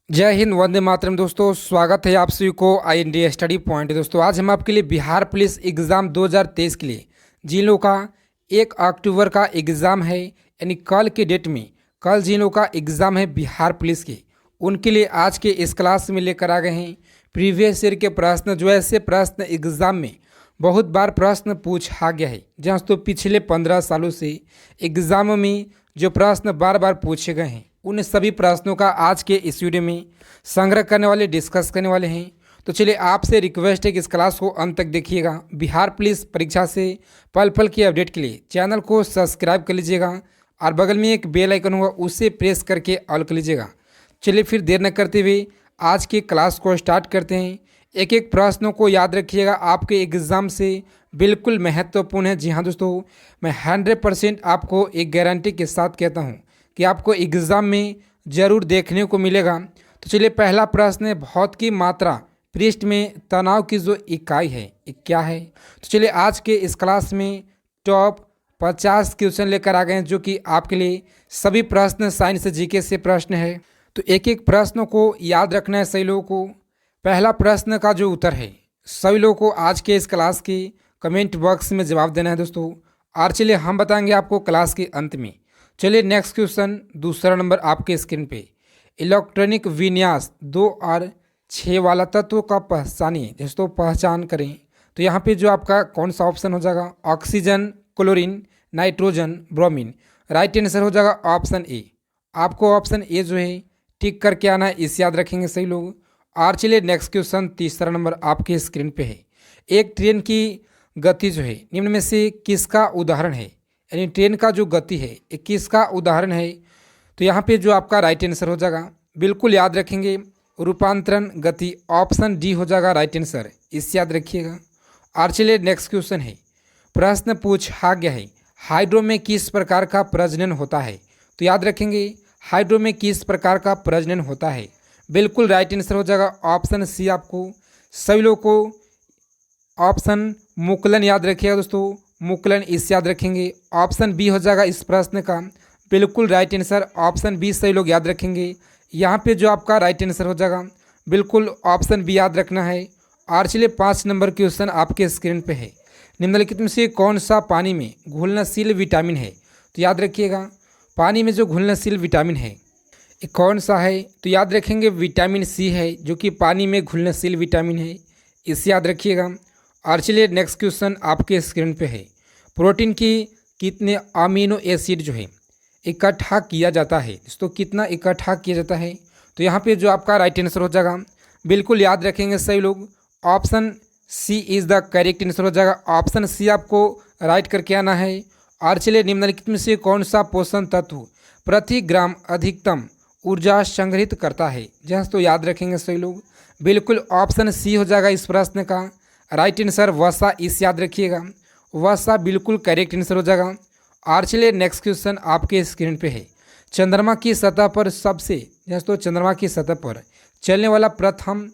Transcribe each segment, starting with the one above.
जय हिंद, वंदे मातरम। दोस्तों, स्वागत है आप सभी को INDA स्टडी पॉइंट। दोस्तों, आज हम आपके लिए बिहार पुलिस एग्ज़ाम 2023 के लिए जिन लोगों का 1 अक्टूबर का एग्ज़ाम है, यानी कल के डेट में कल जिन लोगों का एग्ज़ाम है बिहार पुलिस के, उनके लिए आज के इस क्लास में लेकर आ गए हैं प्रीवियस ईयर के प्रश्न। जो ऐसे प्रश्न एग्ज़ाम में बहुत बार प्रश्न पूछा गया है, जहाँ तो पिछले 15 सालों से एग्ज़ामों में जो प्रश्न बार बार पूछे गए हैं, उन सभी प्रश्नों का आज के इस वीडियो में संग्रह करने वाले, डिस्कस करने वाले हैं। तो चलिए, आपसे रिक्वेस्ट है कि इस क्लास को अंत तक देखिएगा। बिहार पुलिस परीक्षा से पल पल की अपडेट के लिए चैनल को सब्सक्राइब कर लीजिएगा और बगल में एक बेल आइकन होगा, उसे प्रेस करके ऑल कर लीजिएगा। चलिए फिर देर न करते हुए आज की क्लास को स्टार्ट करते हैं। एक एक प्रश्नों को याद रखिएगा, आपके एग्ज़ाम से बिल्कुल महत्वपूर्ण है। जी हाँ दोस्तों, मैं 100% आपको एक गारंटी के साथ कहता हूँ कि आपको एग्ज़ाम में ज़रूर देखने को मिलेगा। तो चलिए, पहला प्रश्न है, भौत की मात्रा पृष्ठ में तनाव की जो इकाई है ये क्या है। तो चलिए, आज के इस क्लास में टॉप 50 क्वेश्चन लेकर आ गए हैं, जो कि आपके लिए सभी प्रश्न साइंस जीके से प्रश्न है। तो एक एक प्रश्नों को याद रखना है सही लोगों को। पहला प्रश्न का जो उत्तर है, सभी लोगों को आज के इस क्लास के कमेंट बॉक्स में जवाब देना है दोस्तों। और चलिए, हम बताएंगे आपको क्लास के अंत में। चलिए नेक्स्ट क्वेश्चन, दूसरा नंबर आपके स्क्रीन पे। इलेक्ट्रॉनिक विन्यास 2 और 6 वाला तत्व का पहचानिए दोस्तों, पहचान करें। तो यहाँ पे जो आपका कौन सा ऑप्शन हो जाएगा, oxygen, chlorine, nitrogen, bromine. Right answer हो जाएगा ऑप्शन ए। आपको ऑप्शन ए जो है टिक करके आना है, इस याद रखेंगे सही लोग। और चलिए नेक्स्ट क्वेश्चन, तीसरा नंबर आपके स्क्रीन पे है। एक ट्रेन की गति जो है निम्न में से किसका उदाहरण है, यानी ट्रेन का जो गति है ये किसका उदाहरण है। तो यहाँ पे जो आपका राइट आंसर हो जाएगा, बिल्कुल याद रखेंगे, रूपांतरण गति। ऑप्शन डी हो जाएगा राइट आंसर, इसे याद रखिएगा। और चलिए नेक्स्ट क्वेश्चन है, प्रश्न पूछा गया है, हाइड्रो में किस प्रकार का प्रजनन होता है। तो याद रखेंगे, हाइड्रो में किस प्रकार का प्रजनन होता है। बिल्कुल राइट आंसर हो जाएगा ऑप्शन सी। आपको सभी लोगों को ऑप्शन मुकुलन याद रखिएगा दोस्तों, मुकुलन इस याद रखेंगे। ऑप्शन बी हो जाएगा इस प्रश्न का बिल्कुल राइट आंसर, ऑप्शन बी सही लोग याद रखेंगे। यहाँ पे जो आपका राइट आंसर हो जाएगा बिल्कुल ऑप्शन बी याद रखना है। और चलिए 5 नंबर क्वेश्चन आपके स्क्रीन पे है, निम्नलिखित में से कौन सा पानी में घुलनशील विटामिन है। तो याद रखिएगा, पानी में जो घुलनशील विटामिन है ये कौन सा है। तो याद रखेंगे विटामिन सी है, जो कि पानी में घुलनशील विटामिन है, इसे याद रखिएगा। और चलिए नेक्स्ट क्वेश्चन आपके स्क्रीन पे है, प्रोटीन की कितने अमीनो एसिड जो है इकट्ठा किया जाता है। दोस्तों, कितना इकट्ठा किया जाता है। तो यहाँ पे जो आपका राइट आंसर हो जाएगा, बिल्कुल याद रखेंगे सही लोग, option C is the correct answer हो जाएगा। ऑप्शन सी आपको राइट करके आना है। और चलिए, निम्नलिखित में से कौन सा पोषण तत्व प्रति ग्राम अधिकतम ऊर्जा संग्रहित करता है। जहाँ तो याद रखेंगे सही लोग, बिल्कुल ऑप्शन सी हो जाएगा इस प्रश्न का राइट आंसर, वसा, इस याद रखिएगा। वसा बिल्कुल करेक्ट आंसर हो जाएगा। और चलिए नेक्स्ट क्वेश्चन आपके स्क्रीन पे है, चंद्रमा की सतह पर सबसे, जैसे तो चंद्रमा की सतह पर चलने वाला प्रथम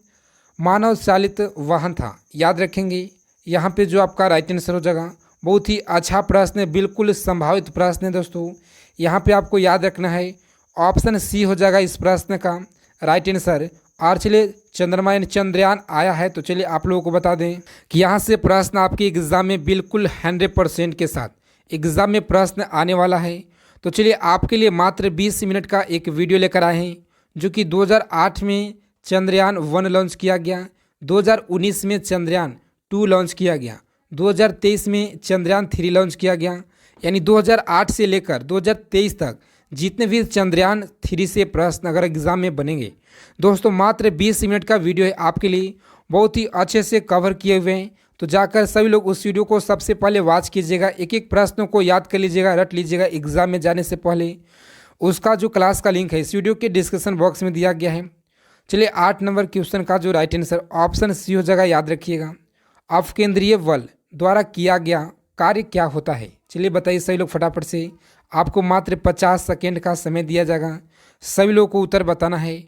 मानव चालित वाहन था। याद रखेंगे, यहाँ पे जो आपका राइट आंसर हो जाएगा, बहुत ही अच्छा प्रश्न है, बिल्कुल संभावित प्रश्न है दोस्तों। यहाँ पे आपको याद रखना है, ऑप्शन सी हो जाएगा इस प्रश्न का राइट आंसर। और चलिए, चंद्रमा यानी चंद्रयान आया है। तो चलिए आप लोगों को बता दें कि यहाँ से प्रश्न आपके एग्ज़ाम में बिल्कुल 100% के साथ एग्ज़ाम में प्रश्न आने वाला है। तो चलिए, आपके लिए मात्र 20 मिनट का एक वीडियो लेकर आए हैं, जो कि 2008 में चंद्रयान 1 लॉन्च किया गया, 2019 में चंद्रयान 2 लॉन्च किया गया, 2023 में चंद्रयान 3 लॉन्च किया गया। यानी 2008 से लेकर 2023 तक जितने भी चंद्रयान 3 से प्रश्न अगर एग्ज़ाम में बनेंगे दोस्तों, मात्र 20 मिनट का वीडियो है, आपके लिए बहुत ही अच्छे से कवर किए हुए हैं। तो जाकर सभी लोग उस वीडियो को सबसे पहले वॉच कीजिएगा, एक एक प्रश्नों को याद कर लीजिएगा, रट लीजिएगा एग्ज़ाम में जाने से पहले। उसका जो क्लास का लिंक है इस वीडियो के डिस्क्रिप्शन बॉक्स में दिया गया है। चलिए 8 नंबर क्वेश्चन का जो राइट आंसर ऑप्शन सी हो जाएगा, याद रखिएगा। अपकेंद्रीय बल द्वारा किया गया कार्य क्या होता है। चलिए बताइए सभी लोग फटाफट से, आपको मात्र 50 सेकेंड का समय दिया जाएगा, सभी लोगों को उत्तर बताना है।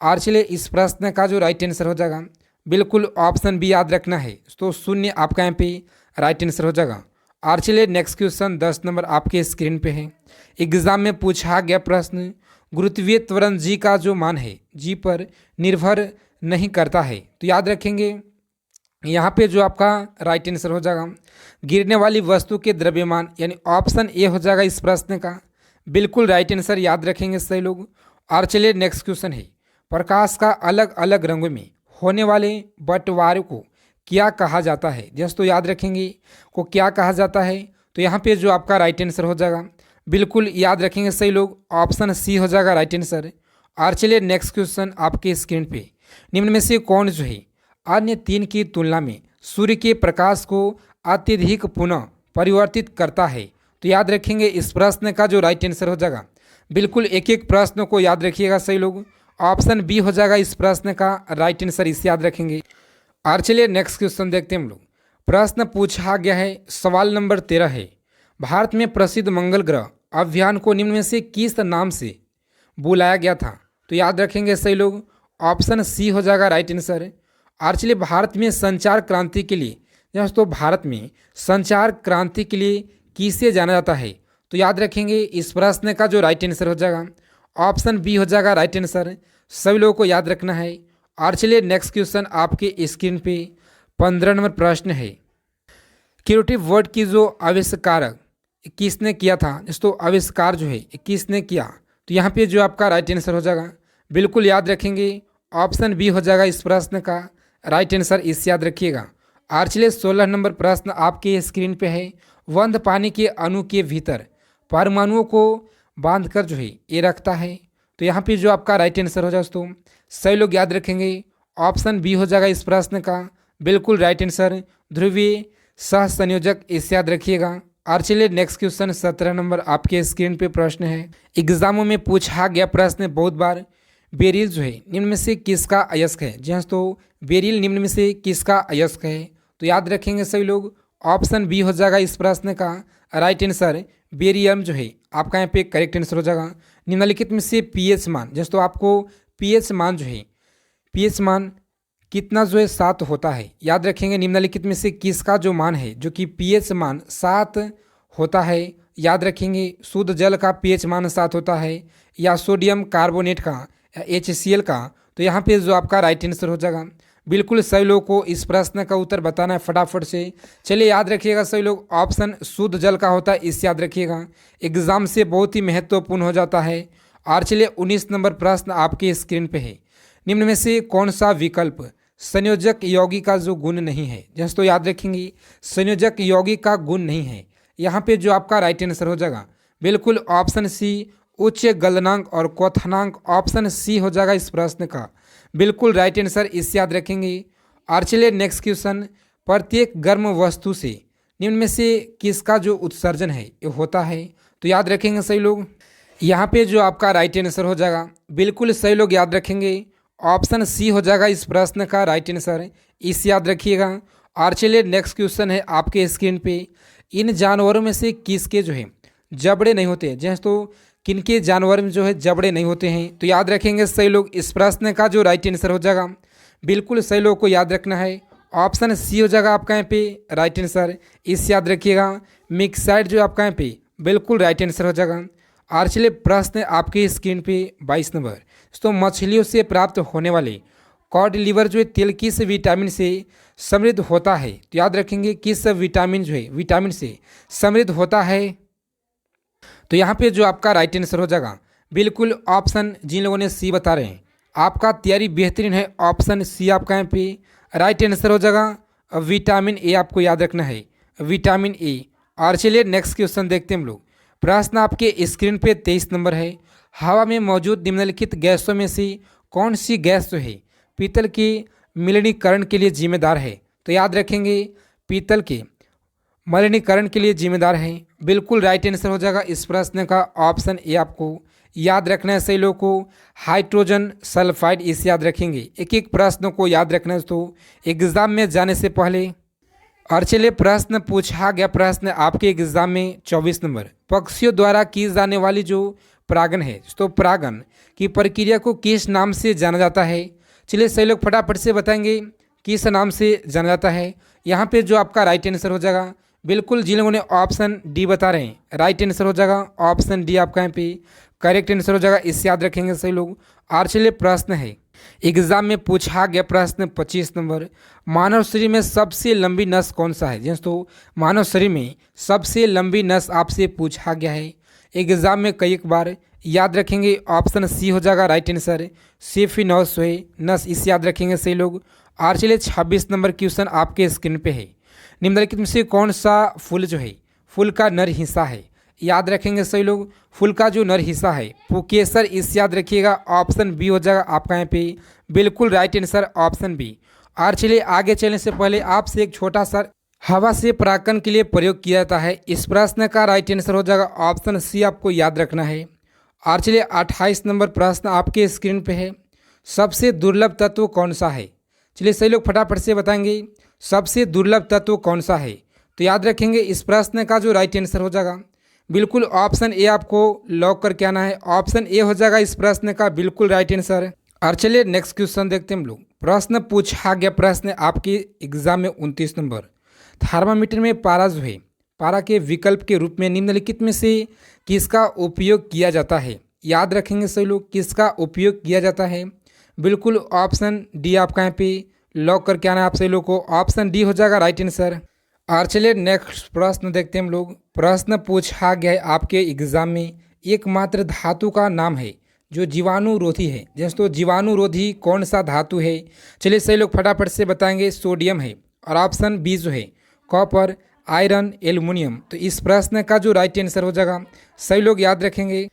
और चलिए, इस प्रश्न का जो राइट आंसर हो जाएगा, बिल्कुल ऑप्शन बी याद रखना है। तो शून्य आपका यहाँ पे राइट आंसर हो जाएगा। और चलिए नेक्स्ट क्वेश्चन 10 नंबर आपके स्क्रीन पे है, एग्ज़ाम में पूछा गया प्रश्न, गुरुत्वीय त्वरण जी का जो मान है जी पर निर्भर नहीं करता है। तो याद रखेंगे यहाँ पे जो आपका राइट आंसर हो जाएगा गिरने वाली वस्तु के द्रव्यमान, यानी ऑप्शन ए हो जाएगा इस प्रश्न का बिल्कुल राइट आंसर। याद रखेंगे सही लोग। और चलिए नेक्स्ट क्वेश्चन है, प्रकाश का अलग अलग रंगों में होने वाले बंटवारे को क्या कहा जाता है। जस्ट तो याद रखेंगे को क्या कहा जाता है। तो यहाँ पे जो आपका राइट आंसर हो जाएगा बिल्कुल याद रखेंगे सही लोग, ऑप्शन सी हो जाएगा राइट आंसर। और चलिए नेक्स्ट क्वेश्चन आपके स्क्रीन पे, निम्न में से कौन जो है अन्य तीन की तुलना में सूर्य के प्रकाश को अत्यधिक पुनः परिवर्तित करता है। तो याद रखेंगे इस प्रश्न का जो राइट आंसर हो जाएगा बिल्कुल एक एक प्रश्न को याद रखिएगा सही लोग, ऑप्शन बी हो जाएगा इस प्रश्न का राइट आंसर, इसे याद रखेंगे। और चलिए नेक्स्ट क्वेश्चन देखते हैं हम लोग। प्रश्न पूछा गया है, सवाल नंबर 13 है, भारत में प्रसिद्ध मंगल ग्रह अभियान को निम्न में से किस नाम से बुलाया गया था। तो याद रखेंगे सही लोग, ऑप्शन सी हो जाएगा राइट आंसर। और चलिए भारत में संचार क्रांति के लिए, दोस्तों भारत में संचार क्रांति के लिए किसे जाना जाता है। तो याद रखेंगे इस प्रश्न का जो राइट आंसर हो जाएगा ऑप्शन बी हो जाएगा राइट आंसर, सभी लोगों को याद रखना है। और चलिए नेक्स्ट क्वेश्चन आपके स्क्रीन पे 15 नंबर प्रश्न है, क्रिएटिव वर्ड की जो आविष्कारक किसने किया था। दोस्तों आविष्कार जो है किसने किया। तो यहाँ पे जो आपका राइट आंसर हो जाएगा बिल्कुल याद रखेंगे, ऑप्शन बी हो जाएगा इस प्रश्न का राइट आंसर, इसे याद रखिएगा। और चलिए 16 नंबर प्रश्न आपके स्क्रीन पे है, बंद पानी के अणु के भीतर परमाणुओं को बांध कर जो है ये रखता है। तो यहाँ पे जो आपका राइट आंसर हो जाए दोस्तों सही लोग याद रखेंगे, ऑप्शन बी हो जाएगा इस प्रश्न का बिल्कुल राइट आंसर, ध्रुवीय सह संयोजक, इसे याद रखिएगा। और चलिए नेक्स्ट क्वेश्चन 17 नंबर आपके स्क्रीन पे प्रश्न है, एग्जामों में पूछा गया प्रश्न बहुत बार, बेरिल जो है निम्न में से किसका अयस्क है। जी हाँ तो बेरिल निम्न में से किसका अयस्क है। तो याद रखेंगे सभी लोग, ऑप्शन बी हो जाएगा इस प्रश्न का राइट आंसर, बेरियम जो है आपका यहाँ पे करेक्ट आंसर हो जाएगा। निम्नलिखित में से पीएच मान, जैसे तो आपको पीएच मान जो है पीएच मान कितना जो है 7 होता है। याद रखेंगे निम्नलिखित में से किसका जो मान है जो कि पीएच मान 7 होता है। याद रखेंगे शुद्ध जल का पीएच मान 7 होता है या सोडियम कार्बोनेट का या HCl का। तो यहाँ पे जो आपका राइट आंसर हो जाएगा बिल्कुल सभी लोगों को इस प्रश्न का उत्तर बताना है फटाफट से। चलिए याद रखिएगा सभी लोग, ऑप्शन शुद्ध जल का होता है, इसे याद रखिएगा, एग्जाम से बहुत ही महत्वपूर्ण हो जाता है। और चलिए 19 नंबर प्रश्न आपके स्क्रीन पे है, निम्न में से कौन सा विकल्प संयोजक यौगिक का जो गुण नहीं है। जैसे तो याद रखेंगे संयोजक यौगिक का गुण नहीं है। यहाँ पे जो आपका राइट आंसर हो जाएगा बिल्कुल ऑप्शन सी, उच्च गलनांक और क्वथनांक, ऑप्शन सी हो जाएगा इस प्रश्न का बिल्कुल राइट आंसर, इसे याद रखेंगे। और चलिए नेक्स्ट क्वेश्चन, प्रत्येक गर्म वस्तु से निम्न में से किसका जो उत्सर्जन है ये होता है। तो याद रखेंगे सही लोग, यहाँ पे जो आपका राइट आंसर हो जाएगा बिल्कुल सही लोग याद रखेंगे, ऑप्शन सी हो जाएगा इस प्रश्न का राइट आंसर, इसे याद रखिएगा। और चलिए नेक्स्ट क्वेश्चन है आपके स्क्रीन पे, इन जानवरों में से किसके जो है जबड़े नहीं होते। जैसे तो किनके जानवर में जो है जबड़े नहीं होते हैं। तो याद रखेंगे सही लोग इस प्रश्न का जो राइट आंसर हो जाएगा बिल्कुल सही लोग को याद रखना है, ऑप्शन सी हो जाएगा आपका यहाँ पे राइट आंसर, इसे याद रखिएगा। मिक्साइड जो आपका यहाँ पे बिल्कुल राइट आंसर हो जाएगा। और चलिए प्रश्न आपके स्क्रीन पे 22 नंबर, तो मछलियों से प्राप्त होने वाले कॉड लिवर जो है तेल किस विटामिन से समृद्ध होता है। तो याद रखेंगे किस विटामिन जो है विटामिन से समृद्ध होता है। तो यहाँ पे जो आपका राइट आंसर हो जाएगा बिल्कुल ऑप्शन, जिन लोगों ने सी बता रहे हैं आपका तैयारी बेहतरीन है, ऑप्शन सी आपका यहाँ पे राइट आंसर हो जाएगा। विटामिन ए आपको याद रखना है, विटामिन ए। और चलिए नेक्स्ट क्वेश्चन देखते हैं हम लोग। प्रश्न आपके स्क्रीन पे 23 नंबर है, हवा में मौजूद निम्नलिखित गैसों में से कौन सी गैस जो है पीतल के मलिनीकरण के लिए जिम्मेदार है। तो याद रखेंगे पीतल के मलिनीकरण के लिए जिम्मेदार है, बिल्कुल राइट आंसर हो जाएगा इस प्रश्न का ऑप्शन ए आपको याद रखना है सही लोगों को, हाइड्रोजन सल्फाइड, इसे याद रखेंगे। एक एक प्रश्न को याद रखना है तो एग्जाम में जाने से पहले। और चलिए प्रश्न पूछा गया प्रश्न आपके एग्जाम में 24 नंबर, पक्षियों द्वारा की जाने वाली जो परागण है तो परागण की प्रक्रिया को किस नाम से जाना जाता है। चलिए सही लोग फटाफट से बताएंगे किस नाम से जाना जाता है। यहाँ पे जो आपका राइट आंसर हो जाएगा बिल्कुल जिन लोगों ने ऑप्शन डी बता रहे हैं राइट आंसर हो जाएगा ऑप्शन डी आपका यहाँ पे करेक्ट आंसर हो जाएगा, इसे याद रखेंगे सही लोग। और चलिए प्रश्न है, एग्जाम में पूछा गया प्रश्न 25 नंबर, मानव शरीर में सबसे लंबी नस कौन सा है। दोस्तों मानव शरीर में सबसे लंबी नस आपसे पूछा गया है एग्जाम में कई बार, याद रखेंगे ऑप्शन सी हो जाएगा राइट आंसर, सेफिनोस है नस, इसे याद रखेंगे सही लोग। और चलिए 26 नंबर क्वेश्चन आपके स्क्रीन पे है, निम्नलिखित में से कौन सा फूल जो है फूल का नर हिस्सा है, याद रखेंगे सही लोग। फूल का जो नर हिस्सा है पुकेसर, इस याद रखिएगा, ऑप्शन बी हो जाएगा आपका यहाँ पे बिल्कुल राइट आंसर, ऑप्शन बी। और चलिए आगे चलने से पहले आपसे एक छोटा सा, हवा से परागकण के लिए प्रयोग किया जाता है, इस प्रश्न का राइट आंसर हो जाएगा ऑप्शन सी, आपको याद रखना है। और चलिए 28 नंबर प्रश्न आपके स्क्रीन पे है, सबसे दुर्लभ तत्व कौन सा है। चलिए सही लोग फटाफट से बताएंगे सबसे दुर्लभ तत्व कौन सा है, तो याद रखेंगे इस प्रश्न का जो राइट आंसर हो जाएगा बिल्कुल ऑप्शन ए, आपको लॉक करके आना है, ऑप्शन ए हो जाएगा इस प्रश्न का बिल्कुल राइट आंसर। और चलिए नेक्स्ट क्वेश्चन देखते हैं हम लोग। प्रश्न पूछा गया प्रश्न आपके एग्जाम में 29 नंबर, थर्मामीटर में पारा जो है पारा के विकल्प के रूप में निम्नलिखित में से किसका उपयोग किया जाता है, याद रखेंगे सही लोग, किसका उपयोग किया जाता है, बिल्कुल ऑप्शन डी आपका यहाँ पे लॉक करके आना है आप सही लोग को, ऑप्शन डी हो जाएगा राइट आंसर। और चलिए नेक्स्ट प्रश्न देखते हैं हम लोग। प्रश्न पूछा गया है आपके एग्जाम में, एकमात्र धातु का नाम है जो जीवाणुरोधी है। दोस्तों जीवाणुरोधी कौन सा धातु है, चलिए सही लोग फटाफट से बताएंगे, सोडियम है, और ऑप्शन बी जो है कॉपर, आयरन, एल्युमिनियम। तो इस प्रश्न का जो राइट आंसर हो जाएगा सही लोग याद रखेंगे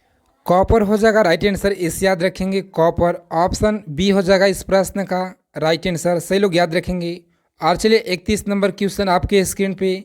कॉपर हो जाएगा राइट आंसर, इस याद रखेंगे कॉपर, ऑप्शन बी हो जाएगा इस प्रश्न का राइट आंसर, सही लोग याद रखेंगे। और चलिए 31 नंबर क्वेश्चन आपके स्क्रीन पे,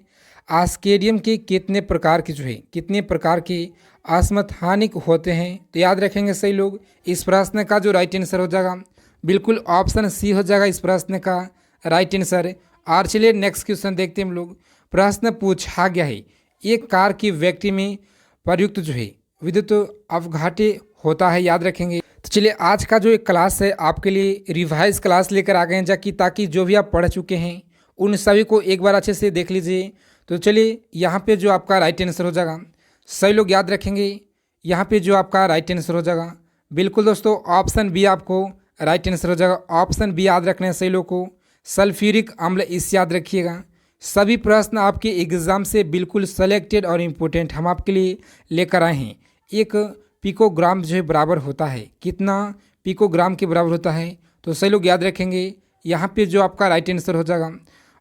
आस्केरियम के कितने प्रकार के जो है कितने प्रकार के असमस्थानिक होते हैं, तो याद रखेंगे सही लोग, इस प्रश्न का जो राइट आंसर हो जाएगा बिल्कुल ऑप्शन सी हो जाएगा इस प्रश्न का राइट आंसर। और चलिए नेक्स्ट क्वेश्चन देखते हैं हम लोग। प्रश्न पूछा गया है, एक कार की व्यक्ति में प्रयुक्त जो है विद्युत अवघाटे होता है, याद रखेंगे। तो चलिए आज का जो एक क्लास है आपके लिए रिवाइज क्लास लेकर आ गए हैं, जाकि ताकि जो भी आप पढ़ चुके हैं उन सभी को एक बार अच्छे से देख लीजिए। तो चलिए यहाँ पे जो आपका राइट आंसर हो जाएगा सही लोग याद रखेंगे, यहाँ पे जो आपका राइट आंसर हो जाएगा बिल्कुल दोस्तों ऑप्शन बी आपको राइट आंसर हो जाएगा, ऑप्शन बी याद रखना है सही लोग को, सल्फ्यूरिक अम्ल, इस याद रखिएगा। सभी प्रश्न आपके एग्ज़ाम से बिल्कुल सेलेक्टेड और इम्पोर्टेंट हम आपके लिए लेकर आए हैं। एक पिकोग्राम जो है बराबर होता है, कितना पिकोग्राम के बराबर होता है, तो सही लोग याद रखेंगे यहाँ पे जो आपका राइट आंसर हो जाएगा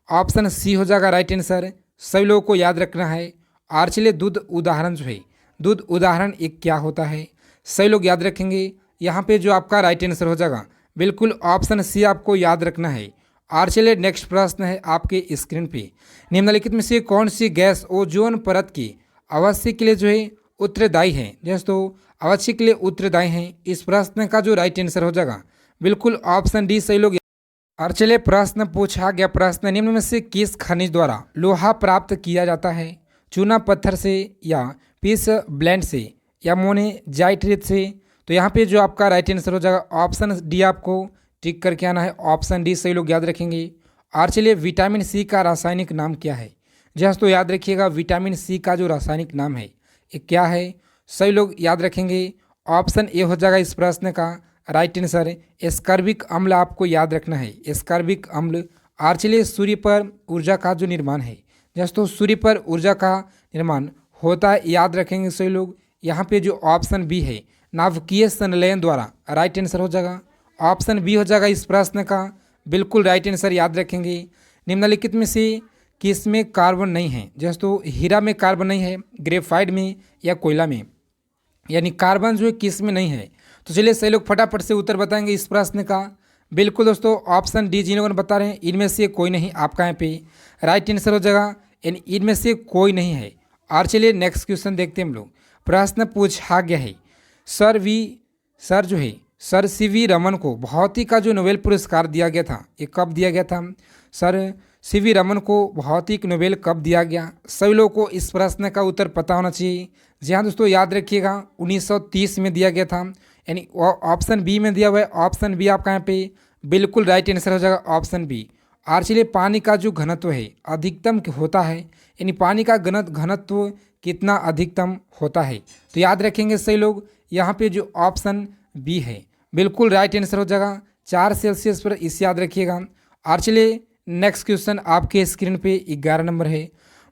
ऑप्शन सी हो जाएगा राइट आंसर, सभी लोगों को याद रखना है। और चलिए दूध उदाहरण जो है दूध उदाहरण एक क्या होता है, सही लोग याद रखेंगे यहाँ पे जो आपका राइट आंसर हो जाएगा बिल्कुल ऑप्शन सी आपको याद रखना है। और चलिए नेक्स्ट प्रश्न है आपके स्क्रीन पे, निम्नलिखित में से कौन सी गैस ओजोन परत की अवस्था के लिए जो है उत्तरदायी है। दोस्तों अवश्य के लिए उत्तरदायी हैं, इस प्रश्न का जो राइट आंसर हो जाएगा बिल्कुल ऑप्शन डी, सही लोग। और चलिए प्रश्न पूछा गया प्रश्न, निम्न में से किस खनिज द्वारा लोहा प्राप्त किया जाता है, चूना पत्थर से या पीस ब्लेंड से या मोनेजाइट रेत से। तो यहाँ पे जो आपका राइट आंसर हो जाएगा ऑप्शन डी आपको टिक करके आना है, ऑप्शन डी सही लोग याद रखेंगे। और चलिए विटामिन सी का रासायनिक नाम क्या है, जस्ट तो याद रखिएगा विटामिन सी का जो रासायनिक नाम है ये क्या है, सही लोग याद रखेंगे ऑप्शन ए हो जाएगा इस प्रश्न का राइट आंसर, एस्कॉर्बिक अम्ल आपको याद रखना है, एस्कॉर्बिक अम्ल। और चलिए सूर्य पर ऊर्जा का जो निर्माण है, दोस्तों सूर्य पर ऊर्जा का निर्माण होता है, याद रखेंगे सही लोग, यहाँ पे जो ऑप्शन बी है नाभिकीय संलयन द्वारा राइट आंसर हो जाएगा, ऑप्शन बी हो जाएगा इस प्रश्न का बिल्कुल राइट आंसर, याद रखेंगे। निम्नलिखित में से किस में कार्बन नहीं है, दोस्तों हीरा में कार्बन नहीं है, ग्रेफाइट में या कोयला में, यानी कार्बन जो है किस में नहीं है। तो चलिए सही लोग फटाफट से उत्तर बताएंगे इस प्रश्न का, बिल्कुल दोस्तों ऑप्शन डी जिन लोगों ने बता रहे हैं इनमें से कोई नहीं, आपका यहाँ पे राइट आंसर हो जाएगा, यानी इनमें से कोई नहीं है। और चलिए नेक्स्ट क्वेश्चन देखते हैं हम लोग। प्रश्न पूछा गया है, सर सी वी रमन को भौतिकी का जो नोबेल पुरस्कार दिया गया था ये कब दिया गया था, सर सी वी रमन को भौतिकी नोबेल कब दिया गया, सभी लोगों को इस प्रश्न का उत्तर पता होना चाहिए। जी हाँ दोस्तों याद रखिएगा 1930 में दिया गया था, यानी ऑप्शन बी में दिया हुआ है, ऑप्शन बी आपका यहाँ पे बिल्कुल राइट आंसर हो जाएगा ऑप्शन बी। और चलिए पानी का जो घनत्व है अधिकतम होता है, यानी पानी का घनत्व कितना अधिकतम होता है? तो याद रखेंगे सही लोग, यहाँ पे जो ऑप्शन बी है बिल्कुल राइट आंसर हो जाएगा 4 सेल्सियस पर, इसे याद रखिएगा। और चलिए नेक्स्ट क्वेश्चन आपके स्क्रीन पे 11 नंबर है।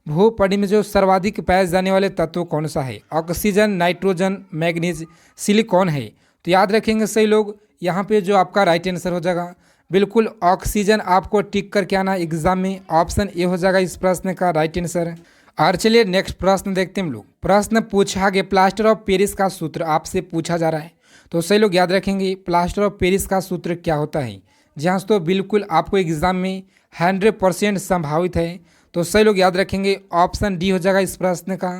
भूपटल में जो सर्वाधिक पाए जाने वाले तत्व कौन सा है? ऑक्सीजन, नाइट्रोजन, मैग्नीज, सिलिकॉन है। तो याद रखेंगे सही लोग, यहाँ पे जो आपका राइट आंसर हो जाएगा बिल्कुल ऑक्सीजन, आपको टिक करके आना एग्जाम में। ऑप्शन ए हो जाएगा इस प्रश्न का राइट आंसर। और चलिए नेक्स्ट प्रश्न देखते हैं हम लोग। प्रश्न पूछा गया प्लास्टर ऑफ पेरिस का सूत्र आपसे पूछा जा रहा है, तो सही लोग याद रखेंगे प्लास्टर ऑफ पेरिस का सूत्र क्या होता है। जहाँ तो बिल्कुल आपको एग्जाम में 100% संभावित है, तो सही लोग याद रखेंगे ऑप्शन डी हो जाएगा इस प्रश्न का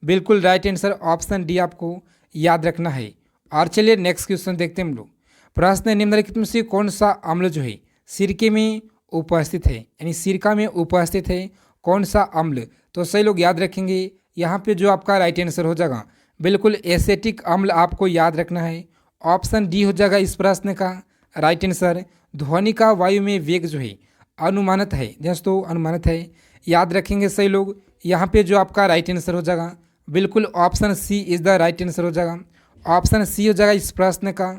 बिल्कुल राइट आंसर। ऑप्शन डी आपको याद रखना है। और चलिए नेक्स्ट क्वेश्चन देखते हैं हम लोग। प्रश्न निम्नलिखित में से कौन सा अम्ल जो है सिरके में उपस्थित है, यानी सिरका में उपस्थित है कौन सा अम्ल? तो सही लोग याद रखेंगे यहाँ पे जो आपका राइट आंसर हो जाएगा बिल्कुल एसेटिक अम्ल आपको याद रखना है। ऑप्शन डी हो जाएगा इस प्रश्न का राइट आंसर। ध्वनि का वायु में वेग जो है अनुमानित है, दोस्तों अनुमानित है, याद रखेंगे सही लोग। यहाँ पे जो आपका राइट आंसर हो जाएगा बिल्कुल option C is the right answer हो जाएगा। ऑप्शन सी हो जाएगा इस प्रश्न का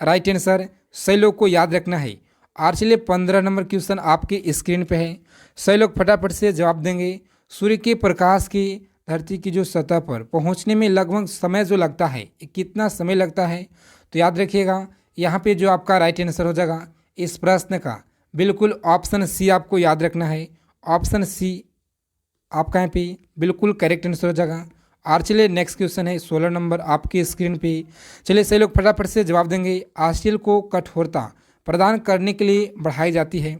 राइट आंसर, सही लोग को याद रखना है। और चलिए 15 नंबर क्वेश्चन आपके स्क्रीन पे है, सही लोग फटाफट से जवाब देंगे। सूर्य के प्रकाश की धरती की जो सतह पर पहुंचने में लगभग समय जो लगता है, कितना समय लगता है? तो याद रखिएगा यहाँ पे जो आपका राइट आंसर हो जाएगा इस प्रश्न का बिल्कुल ऑप्शन सी आपको याद रखना है। ऑप्शन सी आपका यहाँ पे बिल्कुल करेक्ट आंसर हो जाएगा। और चलिए नेक्स्ट क्वेश्चन है 16 नंबर आपके स्क्रीन पे। चलिए सही लोग फटाफट से जवाब देंगे। आस्टील को कठोरता प्रदान करने के लिए बढ़ाई जाती है,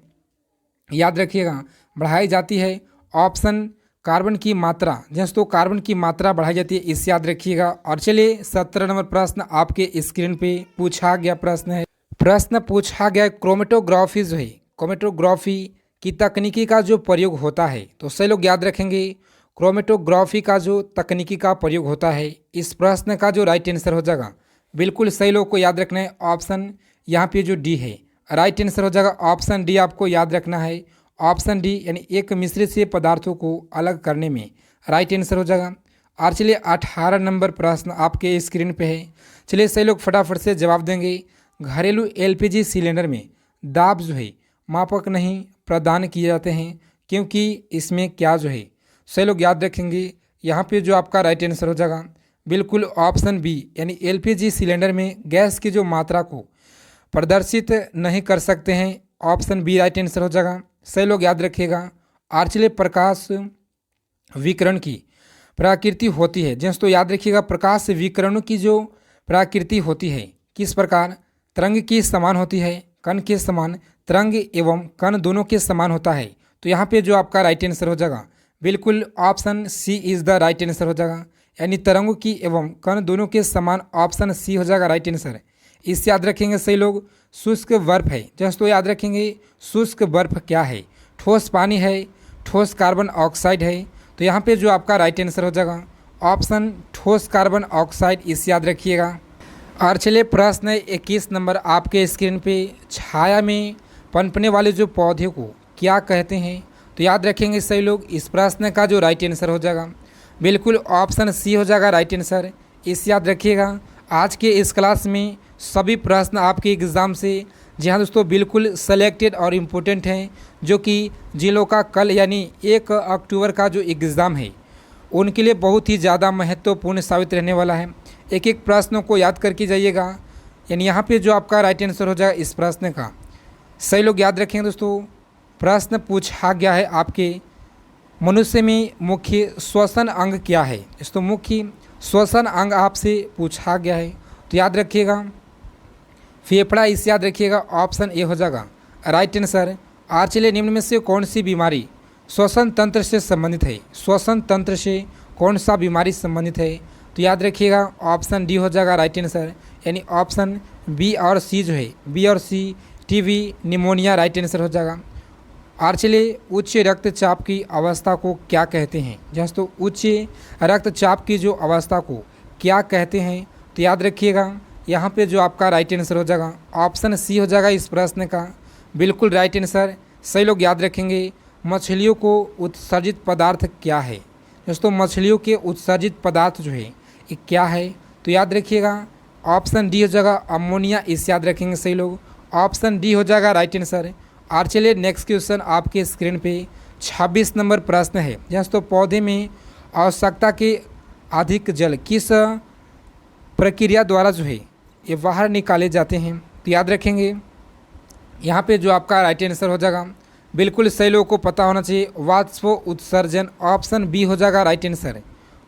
याद रखिएगा बढ़ाई जाती है। ऑप्शन कार्बन की मात्रा, दोस्तों कार्बन की मात्रा बढ़ाई जाती है, इसे याद रखिएगा। और चलिए 17 नंबर प्रश्न आपके स्क्रीन पे पूछा गया प्रश्न है। प्रश्न पूछा गया क्रोमेटोग्राफी जो है, क्रोमेटोग्राफी की तकनीकी का जो प्रयोग होता है, तो सही लोग याद रखेंगे क्रोमेटोग्राफी का जो तकनीकी का प्रयोग होता है। इस प्रश्न का जो राइट आंसर हो जाएगा बिल्कुल सही लोग को याद रखना है। ऑप्शन यहाँ पे जो डी है राइट आंसर हो जाएगा। ऑप्शन डी आपको याद रखना है। ऑप्शन डी यानी एक मिश्रित से पदार्थों को अलग करने में राइट आंसर हो जाएगा। और चलिए 18 नंबर प्रश्न आपके स्क्रीन पे है। चलिए सही लोग फटाफट से जवाब देंगे। घरेलू एलपीजी सिलेंडर में दाब जो है मापक नहीं प्रदान किए जाते हैं, क्योंकि इसमें क्या जो है, सही लोग याद रखेंगे यहाँ पे जो आपका राइट आंसर हो जाएगा बिल्कुल ऑप्शन बी, यानी एलपीजी सिलेंडर में गैस की जो मात्रा को प्रदर्शित नहीं कर सकते हैं। ऑप्शन बी राइट आंसर हो जाएगा, सही लोग याद रखिएगा। और चलिए प्रकाश विकिरण की प्रकृति होती है, दोस्तों याद रखिएगा प्रकाश विकिरणों की जो प्रकृति होती है किस प्रकार, तरंग की समान होती है, कण के समान, तरंग एवं कण दोनों के समान होता है। तो यहाँ पे जो आपका राइट आंसर हो जाएगा बिल्कुल option C is the right answer हो जाएगा, यानी तरंगों की एवं कण दोनों के समान। ऑप्शन सी हो जाएगा राइट आंसर, इससे याद रखेंगे सही लोग। शुष्क बर्फ है, दोस्तों याद रखेंगे शुष्क बर्फ क्या है? ठोस पानी है, ठोस कार्बन ऑक्साइड है। तो यहाँ पे जो आपका राइट आंसर हो जाएगा ऑप्शन ठोस कार्बन ऑक्साइड, इसे याद रखिएगा। और चलिए प्रश्न 21 नंबर आपके स्क्रीन पे। छाया में पनपने वाले जो पौधे को क्या कहते हैं? तो याद रखेंगे सही लोग इस प्रश्न का जो राइट आंसर हो जाएगा बिल्कुल ऑप्शन सी हो जाएगा राइट आंसर, इसे याद रखिएगा। आज के इस क्लास में सभी प्रश्न आपके एग्ज़ाम से, जी हाँ दोस्तों, बिल्कुल सेलेक्टेड और इम्पोर्टेंट हैं, जो कि जिन लोगों का कल यानी 1 अक्टूबर का जो एग्ज़ाम है उनके लिए बहुत ही ज़्यादा महत्वपूर्ण साबित रहने वाला है। एक एक प्रश्नों को याद करके जाइएगा, यानी यहाँ पे जो आपका राइट आंसर हो जाएगा इस प्रश्न का, सही लोग याद रखेंगे दोस्तों। प्रश्न पूछा गया है आपके मनुष्य में मुख्य श्वसन अंग क्या है? दोस्तों मुख्य श्वसन अंग आपसे पूछा गया है, तो याद रखिएगा फेफड़ा, इसे याद रखिएगा। ऑप्शन ए हो जाएगा राइट आंसर। और चलिए निम्न में से कौन सी बीमारी श्वसन तंत्र से संबंधित है? श्वसन तंत्र से कौन सा बीमारी संबंधित है? तो याद रखिएगा ऑप्शन डी हो जाएगा राइट आंसर, यानी ऑप्शन बी और सी जो है, बी और सी टीबी, निमोनिया राइट आंसर हो जाएगा। और चलिए उच्च रक्तचाप की अवस्था को क्या कहते हैं? दोस्तों उच्च रक्तचाप की जो अवस्था को क्या कहते हैं? तो याद रखिएगा यहाँ पे जो आपका राइट आंसर हो जाएगा ऑप्शन सी हो जाएगा इस प्रश्न का बिल्कुल राइट आंसर, सही लोग याद रखेंगे। मछलियों को उत्सर्जित पदार्थ क्या है? दोस्तों मछलियों के उत्सर्जित पदार्थ जो है ये क्या है, तो याद रखिएगा ऑप्शन डी हो जाएगा अमोनिया, इस याद रखेंगे सही लोग। ऑप्शन डी हो जाएगा राइट आंसर। और चलिए नेक्स्ट क्वेश्चन आपके स्क्रीन पे 26 नंबर प्रश्न है। दोस्तों पौधे में आवश्यकता के अधिक जल किस प्रक्रिया द्वारा जो है ये बाहर निकाले जाते हैं, तो याद रखेंगे यहाँ पे जो आपका राइट आंसर हो जाएगा, बिल्कुल सही लोगों को पता होना चाहिए, वाष्प उत्सर्जन। ऑप्शन बी हो जाएगा राइट आंसर।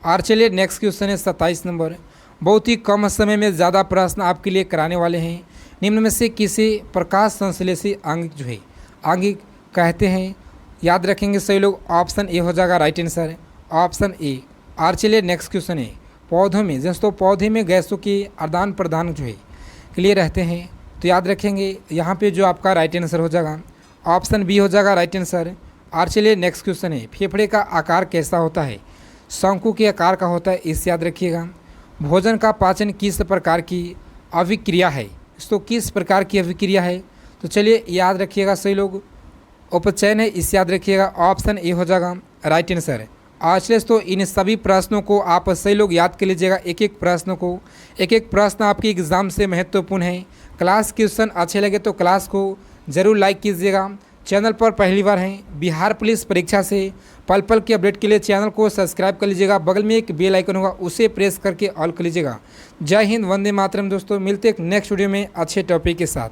और चलिए नेक्स्ट क्वेश्चन है 27 नंबर। बहुत ही कम समय में ज़्यादा प्रश्न आपके लिए कराने वाले हैं। निम्न में से किसी प्रकाश संश्लेषी अंग जो है अंग कहते हैं, याद रखेंगे सही लोग। ऑप्शन ए हो जाएगा राइट आंसर, ऑप्शन ए। और चलिए नेक्स्ट क्वेश्चन है पौधों में, दोस्तों पौधे में गैसों के आदान प्रदान जो है क्लियर रहते हैं, तो याद रखेंगे यहाँ पे जो आपका राइट आंसर हो जाएगा ऑप्शन बी हो जाएगा राइट आंसर। और चलिए नेक्स्ट क्वेश्चन है फेफड़े का आकार कैसा होता है, शंकु के आकार का होता है, इस याद रखिएगा। भोजन का पाचन किस प्रकार की अभिक्रिया है, तो किस प्रकार की अभिक्रिया है, तो चलिए याद रखिएगा सही लोग उपचयन है, इस याद रखिएगा। ऑप्शन ए हो जाएगा राइट आंसर। आज तो इन सभी प्रश्नों को आप सही लोग याद कर लीजिएगा, एक एक प्रश्नों को, एक एक प्रश्न आपके एग्ज़ाम से महत्वपूर्ण है। क्लास क्वेश्चन अच्छे लगे तो क्लास को ज़रूर लाइक कीजिएगा। चैनल पर पहली बार हैं, बिहार पुलिस परीक्षा से पल पल के अपडेट के लिए चैनल को सब्सक्राइब कर लीजिएगा। बगल में एक बेल आइकन होगा, उसे प्रेस करके ऑल कर लीजिएगा। जय हिंद, वंदे मातरम। दोस्तों मिलते हैं नेक्स्ट वीडियो में अच्छे टॉपिक के साथ।